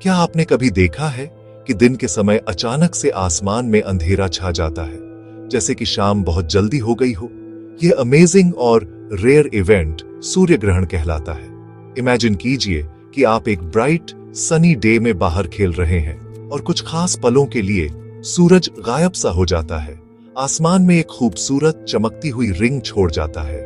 क्या आपने कभी देखा है कि दिन के समय अचानक से आसमान में अंधेरा छा जाता है, जैसे कि शाम बहुत जल्दी हो गई हो? यह अमेजिंग और रेयर इवेंट सूर्य ग्रहण कहलाता है। इमेजिन कीजिए कि आप एक ब्राइट सनी डे में बाहर खेल रहे हैं और कुछ खास पलों के लिए सूरज गायब सा हो जाता है। आसमान में एक खूबसूरत चमकती हुई रिंग छोड़ जाता है।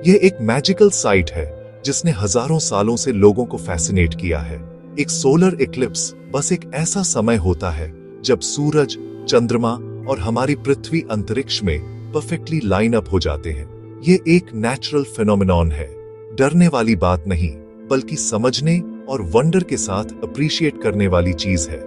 यह एक मैजिकल साइट है जिसने हजारों सालों से लोगों को फैसिनेट किया है। एक सोलर इक्लिप्स बस एक ऐसा समय होता है जब सूरज, चंद्रमा और हमारी पृथ्वी अंतरिक्ष में परफेक्टली लाइन अप हो जाते हैं। ये एक नेचुरल फिनोमेनॉन है, डरने वाली बात नहीं, बल्कि समझने और वंडर के साथ अप्रिशिएट करने वाली चीज है।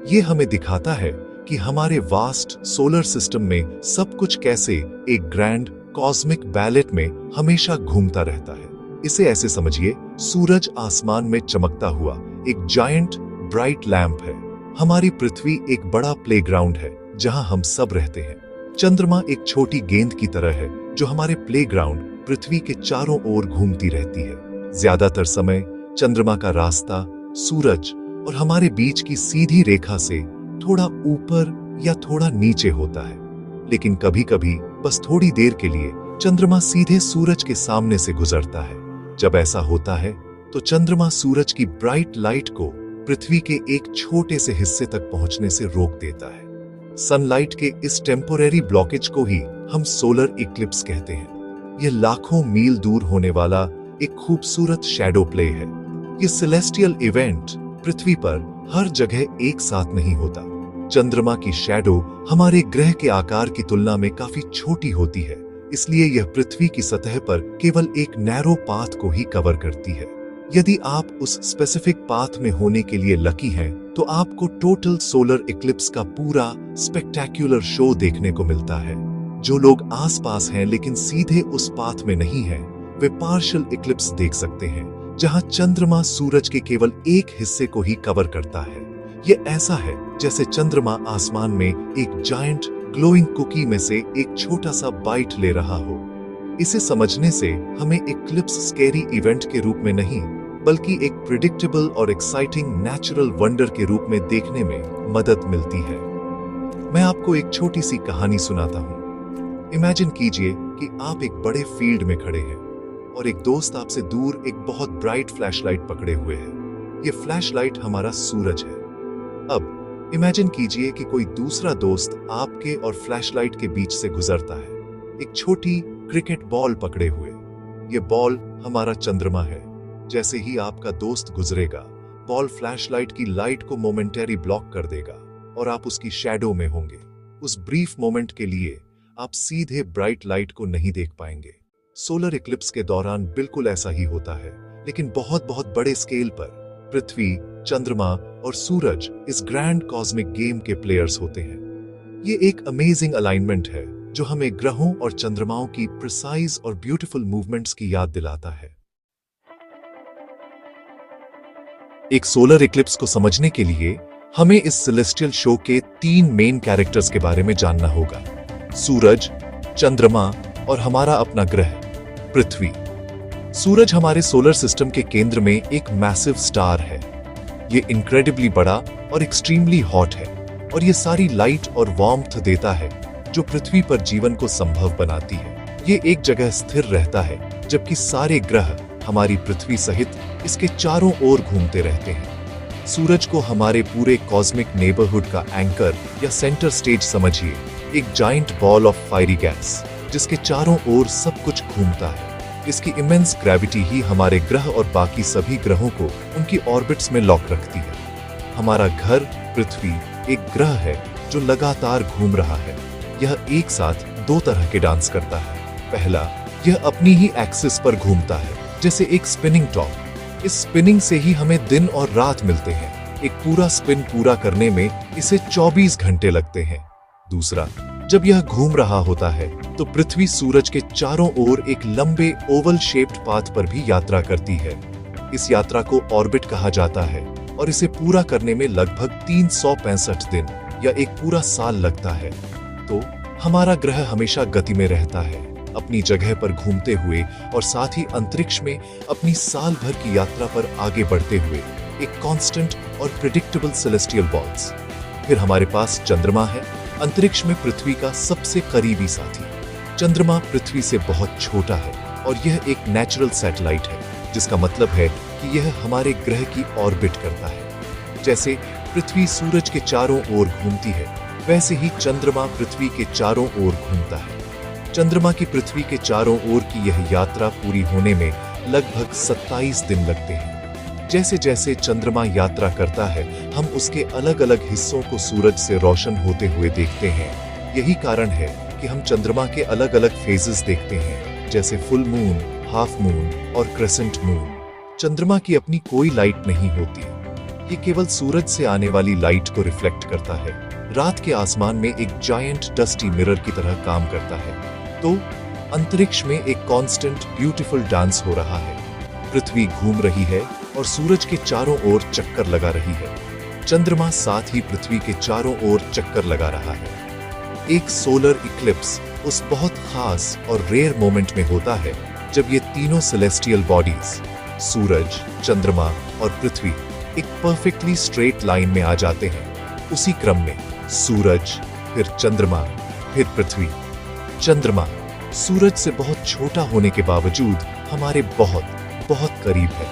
ये हमें दिखाता है कि हमारे वास्ट सोलर सिस्टम में सब कुछ कैसे एक ग्रैंड कॉस्मिक बैलेट में हमेशा घूमता रहता है। इसे ऐसे समझिए, सूरज आसमान में चमकता हुआ एक जायंट ब्राइट लैंप है। हमारी पृथ्वी एक बड़ा प्लेग्राउंड है जहां हम सब रहते हैं। चंद्रमा एक छोटी गेंद की तरह है जो हमारे प्लेग्राउंड पृथ्वी के चारों ओर घूमती रहती है। ज्यादातर समय चंद्रमा का रास्ता सूरज और हमारे बीच की सीधी रेखा से थोड़ा ऊपर या थोड़ा नीचे होता है, लेकिन कभी-कभी बस थोड़ी देर के लिए चंद्रमा सीधे सूरज के सामने से गुजरता है। जब ऐसा होता है तो चंद्रमा सूरज की ब्राइट लाइट को पृथ्वी के एक छोटे से हिस्से तक पहुंचने से रोक देता है। सनलाइट के इस टेम्पोरेरी ब्लॉकेज को ही हम सोलर इक्लिप्स कहते हैं। यह लाखों मील दूर होने वाला एक खूबसूरत शैडो प्ले है। यह सेलेस्टियल इवेंट पृथ्वी पर हर जगह एक साथ नहीं होता। चंद्रमा की शैडो हमारे ग्रह के आकार की तुलना में काफी छोटी होती है, इसलिए यह पृथ्वी की सतह पर केवल एक नैरो पाथ को ही कवर करती है। यदि आप उस स्पेसिफिक पाथ में होने के लिए लकी हैं, तो आपको टोटल सोलर इक्लिप्स का पूरा स्पेक्टेक्युलर शो देखने को मिलता है। जो लोग आसपास हैं लेकिन सीधे उस पाथ में नहीं हैं, वे पार्शियल इक्लिप्स देख सकते हैं, जहां चंद्रमा सूरज के केवल एक हिस्से को ही कवर करता है। यह ऐसा है जैसे चंद्रमा आसमान में एक जायंट ग्लोइंग कुकी में से एक छोटा सा बाइट ले रहा हो। इसे समझने से हमें इक्लिप्स स्कैरी इवेंट के रूप में नहीं, बल्कि एक प्रिडिक्टेबल और एक्साइटिंग नेचुरल वंडर के रूप में देखने में मदद मिलती है। मैं आपको एक छोटी सी कहानी सुनाता हूँ। इमेजिन कीजिए कि आप एक बड़े फील्ड में खड़े हैं और एक दोस्त आपसे दूर एक बहुत ब्राइट फ्लैशलाइट पकड़े हुए है। ये फ्लैशलाइट हमारा सूरज है। अब इमेजिन कीजिए कि कोई दूसरा दोस्त आपके और फ्लैशलाइट के बीच से गुजरता है, एक छोटी क्रिकेट बॉल पकड़े हुए। ये बॉल हमारा चंद्रमा है। जैसे ही आपका दोस्त गुजरेगा, बॉल फ्लैशलाइट की लाइट को मोमेंटरी ब्लॉक कर देगा और आप उसकी शैडो में होंगे। उस ब्रीफ मोमेंट के लिए आप सीधे ब्राइट लाइट को नहीं देख पाएंगे। सोलर इक्लिप्स के दौरान बिल्कुल ऐसा ही होता है, लेकिन बहुत बहुत बड़े स्केल पर। पृथ्वी, चंद्रमा और सूरज इस ग्रैंड कॉस्मिक गेम के प्लेयर्स होते हैं। ये एक अमेजिंग अलाइनमेंट है जो हमें ग्रहों और चंद्रमाओं की प्रिसाइज और ब्यूटीफुल मूवमेंट्स की याद दिलाता है। एक सोलर इक्लिप्स को समझने के लिए हमें इस सेलेस्टियल शो के 3 मेन कैरेक्टर्स के बारे में जानना होगा: सूरज, चंद्रमा और हमारा अपना ग्रह पृथ्वी। सूरज हमारे सोलर सिस्टम के केंद्र में एक मैसिव स्टार है। ये इनक्रेडिबली बड़ा और एक्सट्रीमली हॉट है और ये सारी लाइट और वार्मथ देता है जो पृथ्वी पर जीवन को संभव बनाती है। ये एक जगह स्थिर रहता है, जबकि सारे ग्रह हमारी पृथ्वी सहित इसके चारों ओर घूमते रहते हैं। सूरज को हमारे पूरे कॉस्मिक नेबरहुड का एंकर या सेंटर स्टेज समझिए, एक giant ball of fiery gas जिसके चारों ओर सब कुछ घूमता है। इसकी इमेंस ग्रेविटी ही हमारे ग्रह और बाकी सभी ग्रहों को उनकी ऑर्बिट्स में लॉक रखती है। हमारा घर पृथ्वी एक ग्रह है जो लगातार घूम रहा है। यह एक साथ 2 तरह के डांस करता है। पहला, यह अपनी ही एक्सिस पर घूमता है, जैसे एक स्पिनिंग टॉप। इस स्पिनिंग से ही हमें दिन और रात मिलते हैं। एक पूरा स्पिन पूरा करने में इसे 24 घंटे लगते हैं। दूसरा, जब यह घूम रहा होता है तो पृथ्वी सूरज के चारों ओर एक लंबे ओवल शेप्ड पाथ पर भी यात्रा करती है। इस यात्रा को ऑर्बिट कहा जाता है और इसे पूरा करने में लगभग 365 दिन या एक पूरा साल लगता है। तो हमारा ग्रह हमेशा गति में रहता है, अपनी जगह पर घूमते हुए और साथ ही अंतरिक्ष में अपनी साल भर की यात्रा पर आगे बढ़ते हुए। एक कांस्टेंट और प्रिडिक्टेबल सेलेस्टियल बॉल्स। फिर हमारे पास चंद्रमा है, अंतरिक्ष में पृथ्वी का सबसे करीबी साथी। चंद्रमा पृथ्वी से बहुत छोटा है और यह एक नेचुरल सैटेलाइट है, जिसका मतलब है कि यह हमारे ग्रह की ऑर्बिट करता है। जैसे पृथ्वी सूरज के चारों ओर घूमती है, वैसे ही चंद्रमा पृथ्वी के चारों ओर घूमता है। चंद्रमा की पृथ्वी के चारों ओर की यह यात्रा पूरी होने में लगभग 27 दिन लगते हैं। जैसे जैसे चंद्रमा यात्रा करता है, हम उसके अलग अलग हिस्सों को सूरज से रोशन होते हुए देखते हैं। यही कारण है कि हम चंद्रमा के अलग अलग फेजेस देखते हैं, जैसे फुल मून, हाफ मून और क्रेसेंट मून। चंद्रमा की अपनी कोई लाइट नहीं होती, ये केवल सूरज से आने वाली लाइट को रिफ्लेक्ट करता है। रात के आसमान में एक जायंट डस्टी मिरर की तरह काम करता है। तो अंतरिक्ष में एक कांस्टेंट ब्यूटीफुल डांस हो रहा है। पृथ्वी घूम रही है और सूरज के चारों ओर चक्कर लगा रही है। चंद्रमा साथ ही पृथ्वी के चारों ओर चक्कर लगा रहा है। एक सोलर इक्लिप्स उस बहुत खास और रेयर मोमेंट में होता है जब ये तीनों सेलेस्टियल बॉडीज, सूरज, चंद्रमा और पृथ्वी, एक परफेक्टली स्ट्रेट लाइन में आ जाते हैं। उसी क्रम में सूरज, फिर चंद्रमा, फिर पृथ्वी। चंद्रमा सूरज से बहुत छोटा होने के बावजूद हमारे बहुत बहुत करीब है।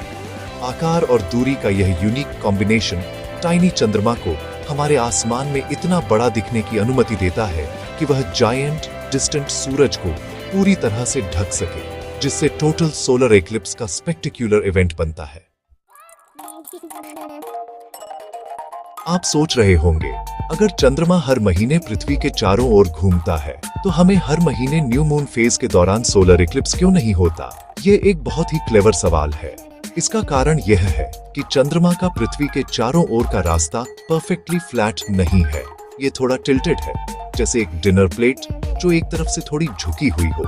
आकार और दूरी का यह यूनिक कॉम्बिनेशन टाइनी चंद्रमा को हमारे आसमान में इतना बड़ा दिखने की अनुमति देता है कि वह जायंट डिस्टेंट सूरज को पूरी तरह से ढक सके, जिससे टोटल सोलर एक्लिप्स का स्पेक्टेक्युलर इवेंट बनता है। आप सोच रहे होंगे, अगर चंद्रमा हर महीने पृथ्वी के चारों ओर घूमता है, तो हमें हर महीने न्यू मून फेज के दौरान सोलर इक्लिप्स क्यों नहीं होता? ये एक बहुत ही क्लेवर सवाल है। इसका कारण यह है कि चंद्रमा का पृथ्वी के चारों ओर का रास्ता परफेक्टली फ्लैट नहीं है। ये थोड़ा टिल्टेड है, जैसे एक डिनर प्लेट जो एक तरफ से थोड़ी झुकी हुई हो।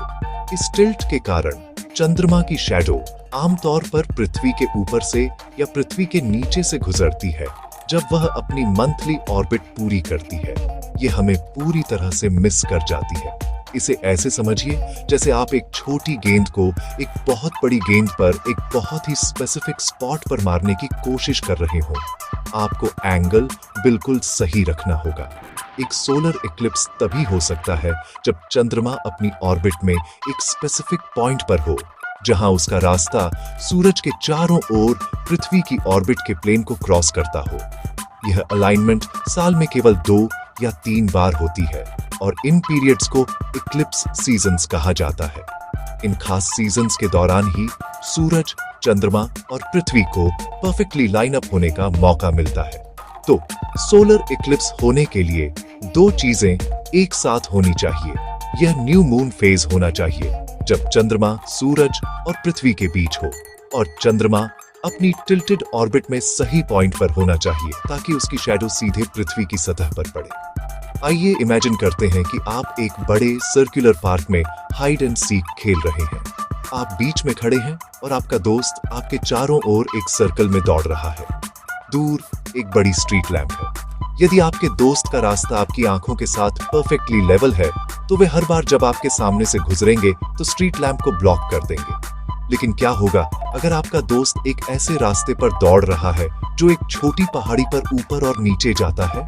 इस टिल्ट के कारण चंद्रमा की शैडो आमतौर पर पृथ्वी के ऊपर से या पृथ्वी के नीचे से गुजरती है जब वह अपनी मंथली ऑर्बिट पूरी करती है। ये हमें पूरी तरह से मिस कर जाती है। इसे ऐसे समझिए जैसे आप एक छोटी गेंद को एक बहुत बड़ी गेंद पर एक बहुत ही स्पेसिफिक स्पॉट पर मारने की कोशिश कर रहे हो। आपको एंगल बिल्कुल सही रखना होगा। एक सोलर इक्लिप्स तभी हो सकता है जब चंद्रमा अपनी ऑर्बिट में एक स्पेसिफिक पॉइंट पर हो, जहां उसका रास्ता सूरज के चारों ओर पृथ्वी की ऑर्बिट के प्लेन को क्रॉस करता हो। यह अलाइनमेंट साल में केवल 2 या 3 बार होती है और इन पीरियड्स को इक्लिप्स सीजन्स कहा जाता है। इन खास सीजन्स के दौरान ही सूरज, चंद्रमा और पृथ्वी को परफेक्टली लाइन अप होने का मौका मिलता है। तो सोलर इक्लिप्स होने के लिए 2 चीजें एक साथ होनी चाहिए। यह न्यू मून फेज होना चाहिए जब चंद्रमा सूरज और पृथ्वी के बीच हो, और चंद्रमा अपनी टिल्टेड ऑर्बिट में सही पॉइंट पर होना चाहिए ताकि उसकी शैडो सीधे पृथ्वी की सतह पर पड़े। आइए इमेजिन करते हैं कि आप एक बड़े सर्कुलर पार्क में हाइड एंड सीक खेल रहे हैं। आप बीच में खड़े हैं और आपका दोस्त आपके चारों ओर एक सर्कल में दौड़ रहा है। दूर एक बड़ी स्ट्रीट लैंप है। यदि आपके दोस्त का रास्ता आपकी आंखों के साथ परफेक्टली लेवल है, तो वे हर बार जब आपके सामने से गुजरेंगे तो स्ट्रीट लैंप को ब्लॉक कर देंगे। लेकिन क्या होगा अगर आपका दोस्त एक ऐसे रास्ते पर दौड़ रहा है जो एक छोटी पहाड़ी पर ऊपर और नीचे जाता है?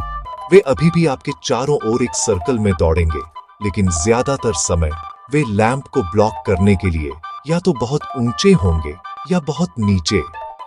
वे अभी भी आपके चारों ओर एक सर्कल में दौड़ेंगे, लेकिन ज्यादातर समय वे लैंप को ब्लॉक करने के लिए या तो बहुत ऊंचे होंगे या बहुत नीचे।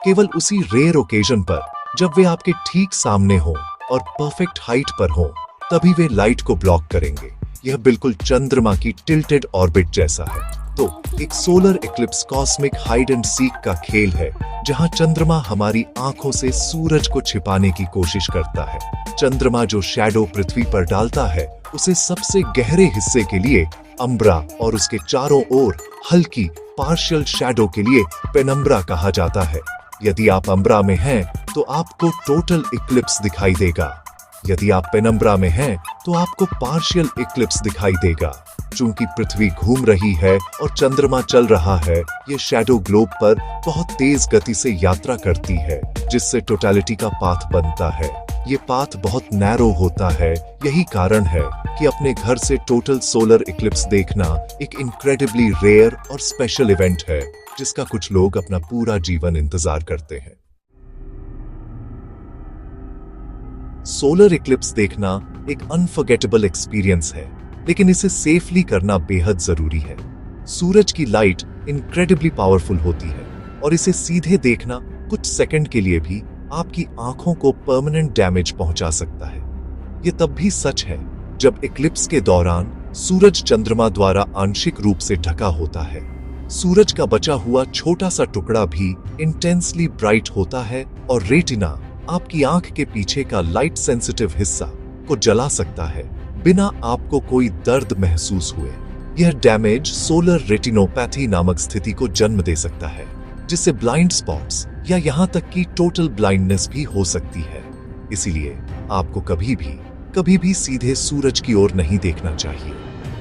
केवल उसी रेयर ओकेजन पर जब वे आपके ठीक सामने हो और परफेक्ट हाइट पर हो, तभी वे लाइट को ब्लॉक करेंगे। यह बिल्कुल चंद्रमा की टिल्टेड ऑर्बिट जैसा है। तो एक solar Eclipse cosmic hide and seek का खेल है, जहां चंद्रमा हमारी आंखों से सूरज को छिपाने की कोशिश करता है। चंद्रमा जो शैडो पृथ्वी पर डालता है, उसे सबसे गहरे हिस्से के लिए अम्ब्रा और उसके चारों ओर हल्की पार्शियल शैडो के लिए पेनम्ब्रा कहा जाता है। यदि आप अम्ब्रा में हैं, तो आपको टोटल इक्लिप्स दिखाई देगा। यदि आप पेनम्ब्रा में हैं, तो आपको पार्शियल इक्लिप्स दिखाई देगा। चूंकि पृथ्वी घूम रही है और चंद्रमा चल रहा है, ये शैडो ग्लोब पर बहुत तेज गति से यात्रा करती है, जिससे टोटलिटी का पाथ बनता है। ये पाथ बहुत नैरो होता है। यही कारण है कि अपने घर से टोटल सोलर इक्लिप्स देखना एक इनक्रेडिबली रेयर और स्पेशल इवेंट है, जिसका कुछ लोग अपना पूरा जीवन इंतजार करते हैं। सोलर इक्लिप्स देखना एक अनफॉरगेटेबल एक्सपीरियंस है, लेकिन इसे सेफली करना बेहद जरूरी है। सूरज की लाइट इनक्रेडिबली पावरफुल होती है और इसे सीधे देखना कुछ सेकंड के लिए भी आपकी आंखों को परमानेंट डैमेज पहुंचा सकता है। यह तब भी सच है जब इक्लिप्स के दौरान सूरज चंद्रमा द्वारा आंशिक रूप से ढका होता है। सूरज का बचा हुआ छोटा सा टुकड़ा भी इंटेंसली ब्राइट होता है और रेटिना, आपकी आंख के पीछे का लाइट सेंसिटिव हिस्सा, को जला सकता है बिना आपको कोई दर्द महसूस हुए। यह डैमेज सोलर रेटिनोपैथी नामक स्थिति को जन्म दे सकता है, जिससे ब्लाइंड स्पॉट्स या यहां तक कि टोटल ब्लाइंडनेस भी हो सकती है। इसीलिए आपको कभी भी सीधे सूरज की ओर नहीं देखना चाहिए।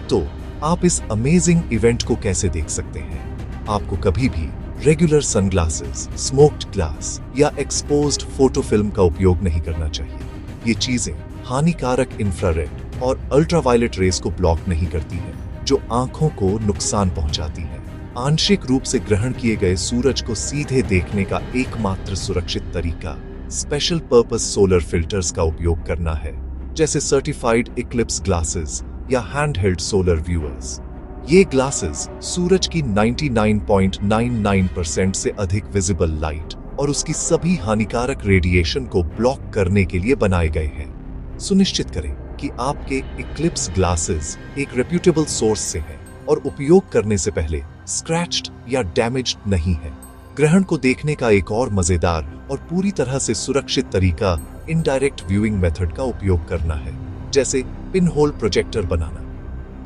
तो आप इस अमेजिंग इवेंट को कैसे देख सकते हैं? आपको कभी भी रेगुलर सनग्लासेस, स्मोक्ड ग्लास या एक्सपोज्ड फोटो फिल्म का उपयोग नहीं करना चाहिए। ये चीजें हानिकारक इंफ्रारेड और अल्ट्रावायलेट रेस को ब्लॉक नहीं करती हैं, जो आंखों को नुकसान पहुंचाती है। आंशिक रूप से ग्रहण किए गए सूरज को सीधे देखने का एकमात्र सुरक्षित तरीका स्पेशल पर्पस सोलर फिल्टर्स का उपयोग करना है, जैसे सर्टिफाइड इक्लिप्स ग्लासेस या हैंडहेल्ड सोलर व्यूअर्स। ये ग्लासेस सूरज की 99.99% से अधिक विजिबल लाइट और उसकी सभी हानिकारक रेडिएशन को ब्लॉक करने के लिए बनाए गए हैं। सुनिश्चित करें कि आपके इक्लिप्स ग्लासेस एक रेप्यूटेबल सोर्स से हैं और उपयोग करने से पहले स्क्रैच्ड या डैमेज्ड नहीं है। ग्रहण को देखने का एक और मजेदार और पूरी तरह से सुरक्षित तरीका इनडायरेक्ट व्यूइंग मेथड का उपयोग करना है, जैसे पिन होल प्रोजेक्टर बनाना।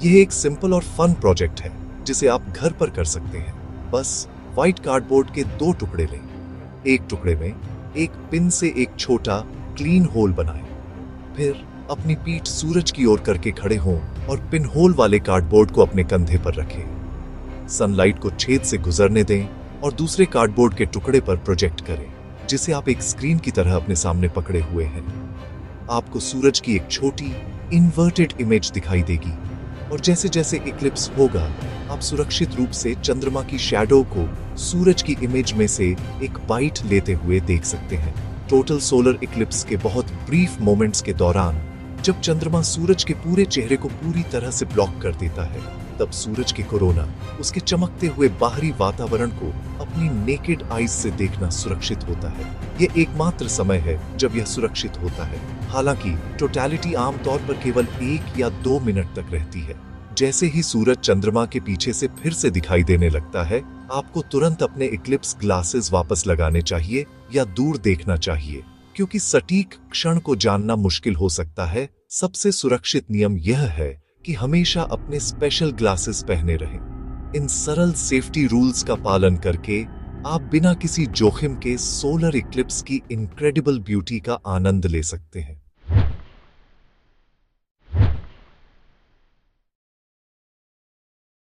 यह एक सिंपल और फन प्रोजेक्ट है जिसे आप घर पर कर सकते हैं। बस व्हाइट कार्डबोर्ड के 2 टुकड़े लें। एक टुकड़े में एक पिन से एक छोटा क्लीन होल बनाएं। फिर अपनी पीठ सूरज की ओर करके खड़े हों और पिन होल वाले कार्डबोर्ड को अपने कंधे पर रखें। सनलाइट को छेद से गुजरने दें और दूसरे कार्डबोर्ड के टुकड़े पर प्रोजेक्ट करें, जिसे आप एक स्क्रीन की तरह अपने सामने पकड़े हुए हैं। आपको सूरज की एक छोटी इन्वर्टेड इमेज दिखाई देगी और जैसे जैसे इक्लिप्स होगा, आप सुरक्षित रूप से चंद्रमा की शैडो को सूरज की इमेज में से एक बाइट लेते हुए देख सकते हैं। टोटल सोलर इक्लिप्स के बहुत ब्रीफ मोमेंट्स के दौरान, जब चंद्रमा सूरज के पूरे चेहरे को पूरी तरह से ब्लॉक कर देता है, तब सूरज की कोरोना उसके चमकते हुए बाहरी वातावरण को अपनी नेकेड आईज से देखना सुरक्षित होता है। यह एकमात्र समय है जब यह सुरक्षित होता है। हालांकि टोटलिटी आमतौर पर केवल 1 या 2 मिनट तक रहती है। जैसे ही सूरज चंद्रमा के पीछे से फिर से दिखाई देने लगता है, आपको तुरंत अपने इक्लिप्स ग्लासेस वापस लगाने चाहिए या दूर देखना चाहिए, क्योंकि सटीक क्षण को जानना मुश्किल हो सकता है। सबसे सुरक्षित नियम यह है कि हमेशा अपने स्पेशल ग्लासेस पहने रहें। इन सरल सेफ्टी रूल्स का पालन करके आप बिना किसी जोखिम के सोलर इक्लिप्स की इनक्रेडिबल ब्यूटी का आनंद ले सकते हैं।